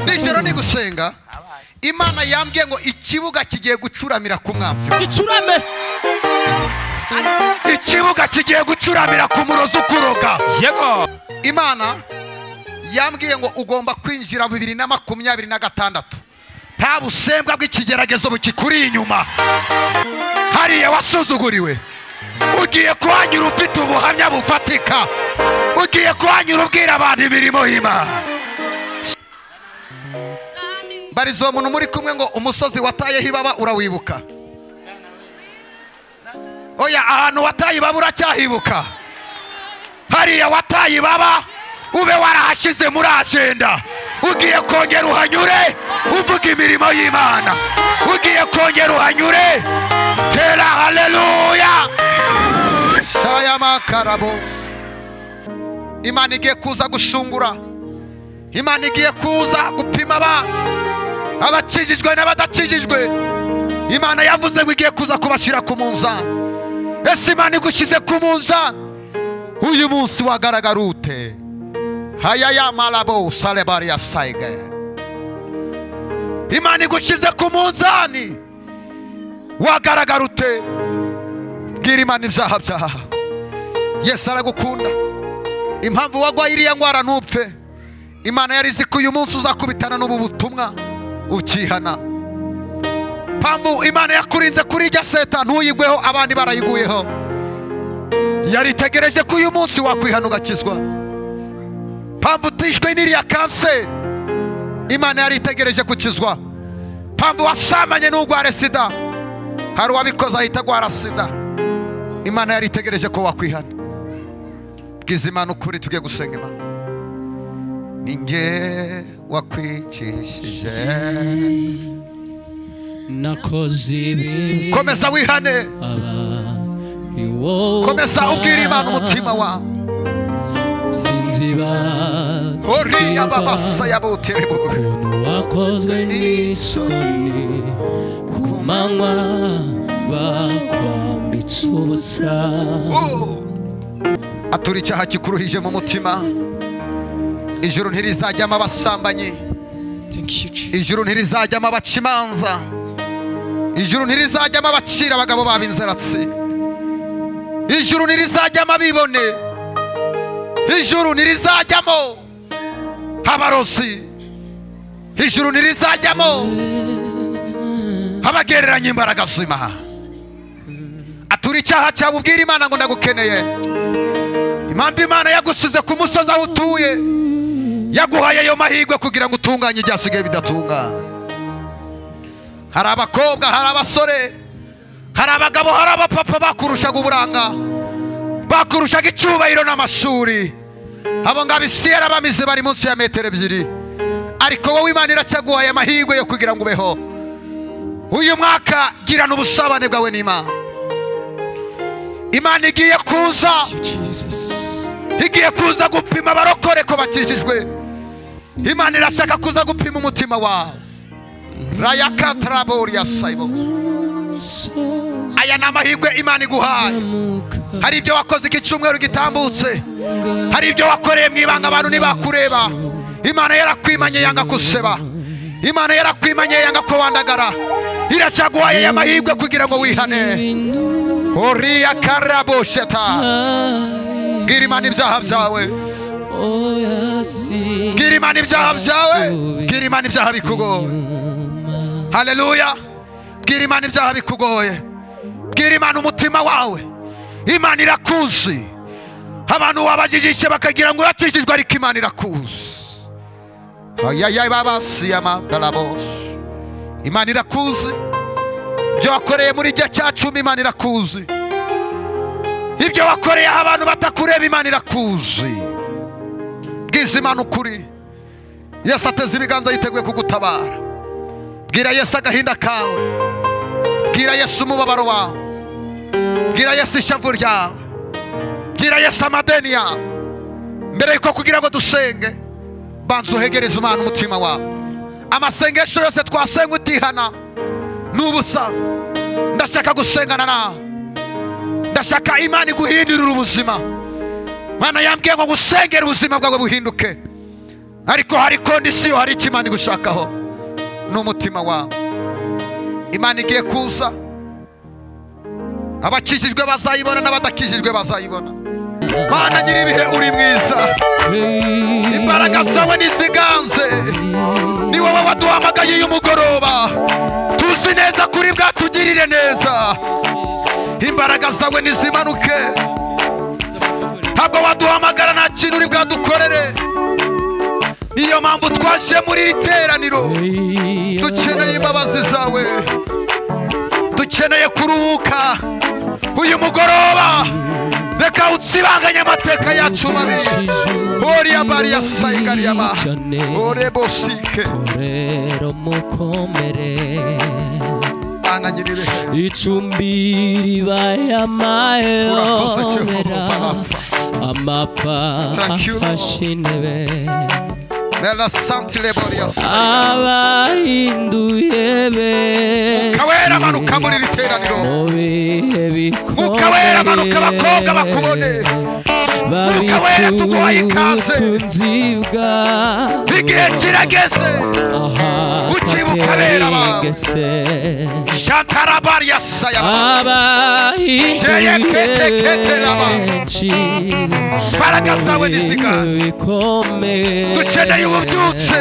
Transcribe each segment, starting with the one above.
nijoro ni gusenga Imana yambwiye ngo ikibuga kigiye gucuramira ku mwanzi gicurame ikibuga kigiye gucuramira ku murozi ukuroga yego Imana yambwiye ngo ugomba kwinjira 2026 nta busembwa bw'ikigeragezo bukikuri inyuma hariya wasuzuguriwe ugiye kuhanyura ufite ubuhamya bufatika ugiye kuhanyura ubwira abantu imirimo y'Imana barizo umuntu muri kumwe ngo umusozi watayeho ibaba urawibuka oya ahantu wataye ibaba uracyahibuka hariya wataye ibaba ube warahashize muri agenda ugiye kongera uhanyure uvuga imirimo y'Imana ugiye kongera uhanyure tera haleluya shaya makarabo Imana igiye kuza gushungura Imana igiye kuza gupima abakijijwe n'abadakijijwe Imana yavuze ngo igiye kuza kubashira ku munzani ese Imana igushize ku munzani uyu munsi wagaragara ute hayaya malabo salebari ya saige Imana igushize ku munzani wagaragara ute bwira Imana ibyaha byawe Yesu aragukunda impamvu wagwa iriya ngwara ntupfe Imana yarizi ko uyu munsi uzakubitana n'ubu butumwa ukihana pambu Imana yakurinze kuri ijya seta ntuyigweho abandi barayiguyeho yaritegereje ko uyu munsi wakwihana ugakizwa pambu utishwe n'iriya kanseri Imana yaritegereje gukizwa pambu wasamanye n'ugware sida hari uwabikoze ahita agwara sida Imana yaritegereje ko wakwihana bwiza Imana ukuri tugiye gusenga Imana ninge wakwicishije nakoze ibibi komeza wihane komeza ubwira Imana umutima wawe sinziba oriya babasa yabuterebo ukuntu wakozwe n'isoni ku manywa bakwambitse ubusa atura icyaha kikuruhije mu mutima ijuru ntirizajyamo abasambanyi ijuru ntirizajyamo abacimanza ijuru ntirizajyamo abacira abagabo babo inzaratsi ijuru ntirizajyamo abibone ijuru ntirizajyamo abarozi ijuru ntirizajyamo abagereranya imbaraga z'Imana atura icyaha cyawe ubwira Imana ngo ndagukeneye impamvu Imana yagusize ku musozi aho utuye yaguhaye ayo mahirwe kugira ngo utunganye ibyasigaye bidatungana hari abakobwa hari abasore hari abagabo hari abapapa bakurushaga uburanga bakurushaga icyubahiro n'amashuri abo ngabo isi yarabamize bari munsi ya metero 2 ariko wowe Imana iracyaguhaye amahirwe yo kugira ngo ubeho uyu mwaka girana ubusabane bwawe n'Imana Imana igiye kuza gupima abarokore ko bakijijwe Imana irashaka kuza gupima umutima wawe rayaka trabori ya saibo aya namahirwe Imana iguhaye hari ibyo wakoze icyumweru gitambutse hari ibyo wakoreye mwibanga abantu nibakureba Imana yarakwimanye yanga kuseba Imana yarakwimanye yanga ko wandagara iracyaguhaye ya mahirwe kugira ngo wihane oriya karabo sheta gira Imana ibyaha byawe gira Imana ibyaha byawe gira Imana ibyaha bikugoye haleluya gira Imana ibyaha bikugoye gira Imana umutima wawe Imana irakuzi abantu wabajijishe bakagira ngo urakijijwe ariko Imana irakuzi ayaya babasi yamadalabos Imana irakuzi ibyo wakoreye muri gihe cyacumi Imana irakuzi ibyo wakoreye abantu batakureba Imana irakuzi bwiza Imana ukuri Yesu ateze ibiganza yiteguye kugutabara bwira Yesu agahinda kawe bwira Yesu umubabaro wawe bwira Yesu ishavu ryawe bwira Yesu amadeni yawe mbere yuko kugira ngo dusenge banza uhegereze Imana umutima wawe amasengesho yose twasenga utihana n'ubusa ndashaka gusengana nawe ndashaka Imana iguhindurira ubuzima Mana yambwiye ngo gusengera ubuzima bwawe buhinduke ariko hari kondisiyo, hari icyo Imana igushakaho n'umutima wawe. Imana igiye kuza, abakijijwe bazayibona n'abadakijijwe bazayibona. Mana nyir'ibihe uri mwiza, imbaraga zawe niziganze, ni wowe waduhamagaye uyu mugoroba, tuzi neza kuri bwatugirire neza. Imbaraga zawe nizimanuke, ntabwo waduhamagara nta kintu uri bwadukorere. Niyo mpamvu twaje muri iri teraniro, dukeneye imbabazi zawe, dukeneye kuruhuka uyu mugoroba. Reka utsibanganye amateka yacu mabi. Oriya bariya sayigariya ba orebosike korero mukomere Ana nyiribe icumbi ribaye amayobera amapfa afashe intebe Bella santile boria abahinduye benshi Kawera manuka muri iri teraniro, mu bihe bikomeye Mukawera manuka abakobwa bakubone, Mukawera tuguhaye ikaze. ubutunzi bwawe igihe kirageze ukibuka abera bawe. Shantara bariya sayaba abahinduye benshi imbaraga zawe niziganze, bikomeye dukeneye ububyutse,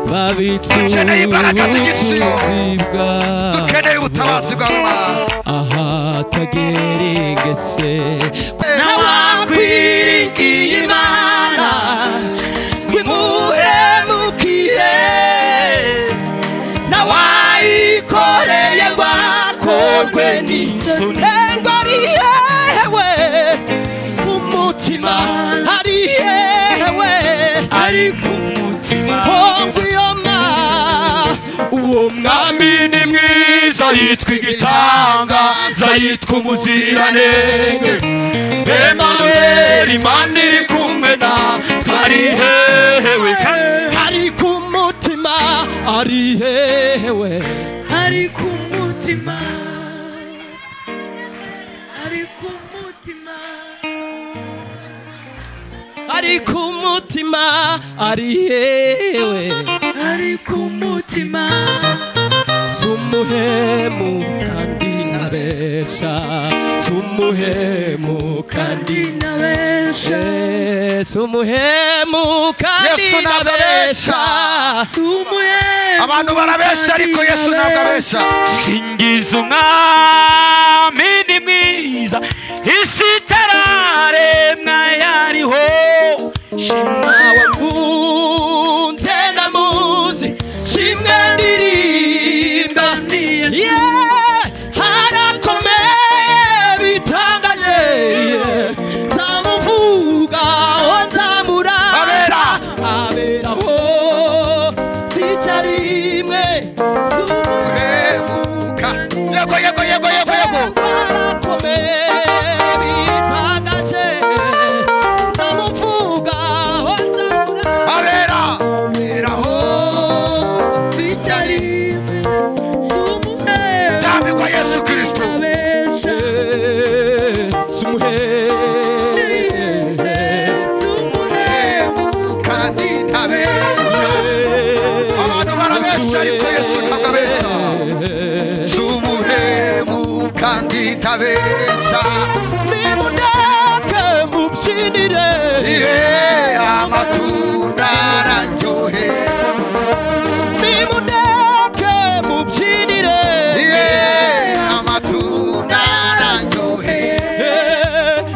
dukeneye imbaraga z'igisiyo, dukeneye ubutabazi bwawe Mana. ahatagera ingese nawakwiringiye Imana wimuhemukire nawayikoreye ngwakorwe n'isoni ngo ari yewe umutima ari yewe ari ku mutima ngwiyoma uwo mwami ni mwiza yitwa igitangaza yitwa umuziranenge Emmanuel Imana iri kumwe natwe ari hewe ari ku mutima ari hewe ari ku mutima ari ku mutima ari ku mutima ari hewe ari ku mutima sumuhemu kandi nabesha sumuhemu kandi nabesha sumuhemu kandi Yesu nabesha. Abantu barabesha ariko Yesu ntabwo abesha. singiza umwami ni mwiza isi itararemwa yariho shimwa wakunze ndamuzi shimwe ndirimba harakomeye bitangaje nzamuvuga nzamurata aberaho sicarimwe Uhemuka. Yego. Abera. Aberaho. Dame kwa Yesu Kristo. Uhemuka ndi ntabesha. Abantu barabesha ariko Yesu ntabwo abesha. Sumuhemuka ndi ntabesha. nimundeke mubyinire Amatunda araryohe. nimundeke mubyinire Amatunda araryohe.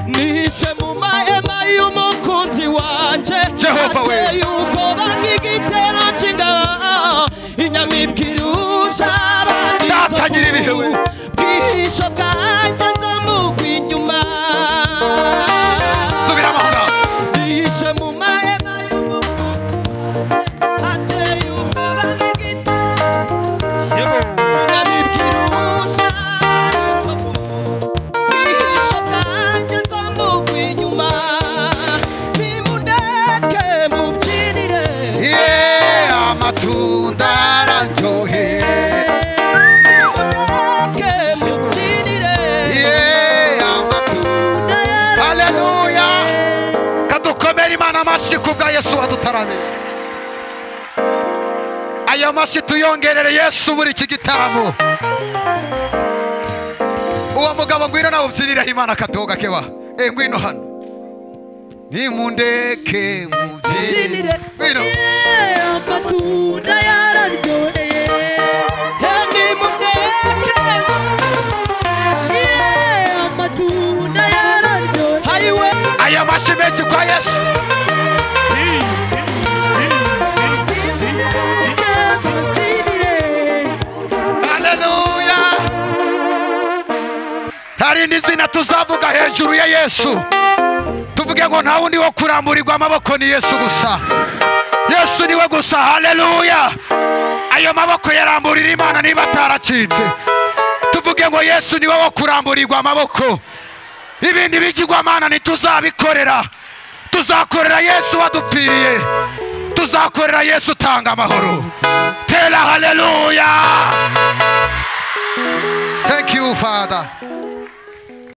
nishe mu mahema y'umukunzi wanje Jehova we. ateye ubwoba nk'igitero cy'ingabo inyamibwa irusha abandi Data nyir'ibihe we. bwihisho bwanjye nzamugwa inyuma Subira amahanga. nishe mu mahema y'umukunzi ateye ubwoba nk'igitero inyamibwa irusha bwihisho bwanjye nzamugwa inyuma nimundeke mubyinire Amatunda araryohe. nimundeke mubyinire Amatunda. Haleluya. Kadukomere Imana amashyi kubwa Yesu wadutaramiye. Aya mashyi tuyongerere Yesu muri iki gitaramo. Uwo mugabo ngwino nawe ubyinire Imana katoga kewa. Ngwino hano. Nimundeke mubyinire. Ngwino. Amatunda yararyoheye. Nimundeke. Amatunda yararyoheye. Hariwe. Aya mashyi menshi kwa Yesu. Haleluya. Hari n'izina tuzavuga hejuru ya Yesu. Tuvuge ngo nta wundi wo kuramburirwa amaboko ni Yesu gusa. Yesu niwe gusa. Haleluya. Ayo maboko yaramburira Imana niba ataracitse. Tuvuge ngo Yesu niwe wo kuramburirwa amaboko. Ibindi bigirwamana ntituzabikorera. Tuzakorera Yesu wadupfiriye. Tuzakorera Yesu utanga amahoro. Tera haleluya. Thank you, Father.